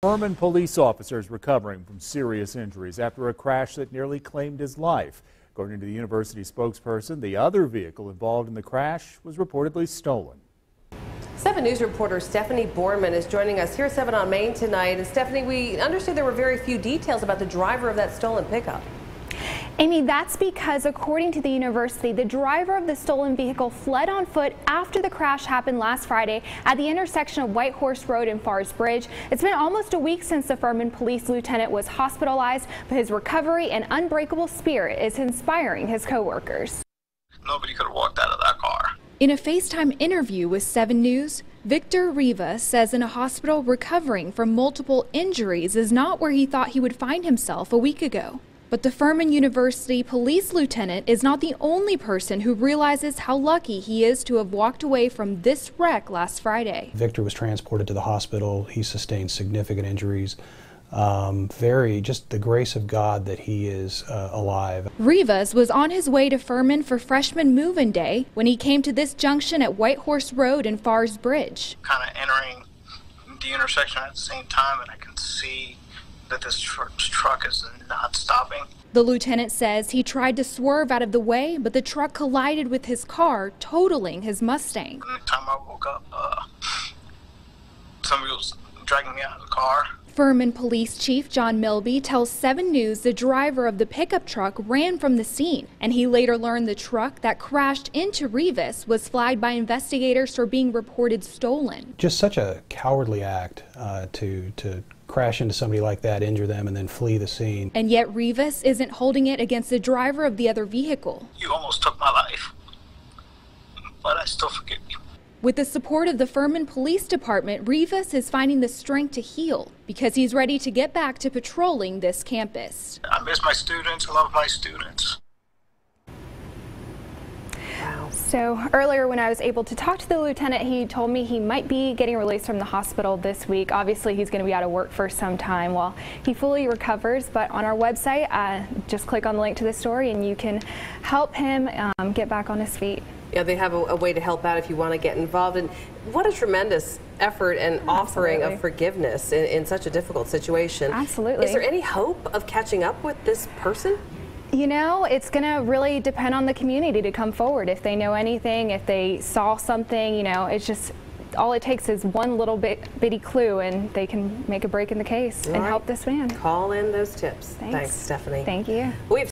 Furman police officer is recovering from serious injuries after a crash that nearly claimed his life. According to the university spokesperson, the other vehicle involved in the crash was reportedly stolen. 7 News reporter Stephanie Borman is joining us here at 7 on Main tonight. And Stephanie, we understood there were very few details about the driver of that stolen pickup. Amy, that's because according to the university, the driver of the stolen vehicle fled on foot after the crash happened last Friday at the intersection of White Horse Road and Fars Bridge. It's been almost a week since the Furman police lieutenant was hospitalized, but his recovery and unbreakable spirit is inspiring his coworkers. Nobody could have walked out of that car. In a FaceTime interview with 7 News, Victor Rivas says in a hospital recovering from multiple injuries is not where he thought he would find himself a week ago. But the Furman University Police Lieutenant is not the only person who realizes how lucky he is to have walked away from this wreck last Friday. Victor was transported to the hospital. He sustained significant injuries. Just the grace of God that he is alive. Rivas was on his way to Furman for freshman move-in day when he came to this junction at White Horse Road and Fars Bridge. Kind of entering the intersection at the same time, and I can see that this truck is not stopping. The lieutenant says he tried to swerve out of the way, but the truck collided with his car, totaling his Mustang. By the time I woke up, somebody was dragging me out of the car. Furman Police Chief John Milby tells 7 News the driver of the pickup truck ran from the scene, and he later learned the truck that crashed into Rivas was flagged by investigators for being reported stolen. Just such a cowardly act to crash into somebody like that, injure them, and then flee the scene. And yet Rivas isn't holding it against the driver of the other vehicle. You almost took my life, but I still forgive you. With the support of the Furman Police Department, Rivas is finding the strength to heal because he's ready to get back to patrolling this campus. I miss my students. I love my students. So earlier when I was able to talk to the lieutenant, he told me he might be getting released from the hospital this week. Obviously, he's going to be out of work for some time while he fully recovers. But on our website, just click on the link to the story and you can help him get back on his feet. Yeah, they have a way to help out if you want to get involved. And what a tremendous effort and offering of forgiveness in such a difficult situation. Absolutely. Is there any hope of catching up with this person? You know, it's going to really depend on the community to come forward. If they know anything, if they saw something, you know, it's just all it takes is one little bitty clue and they can make a break in the case and help this man. Call in those tips. Thanks, Stephanie. Thank you.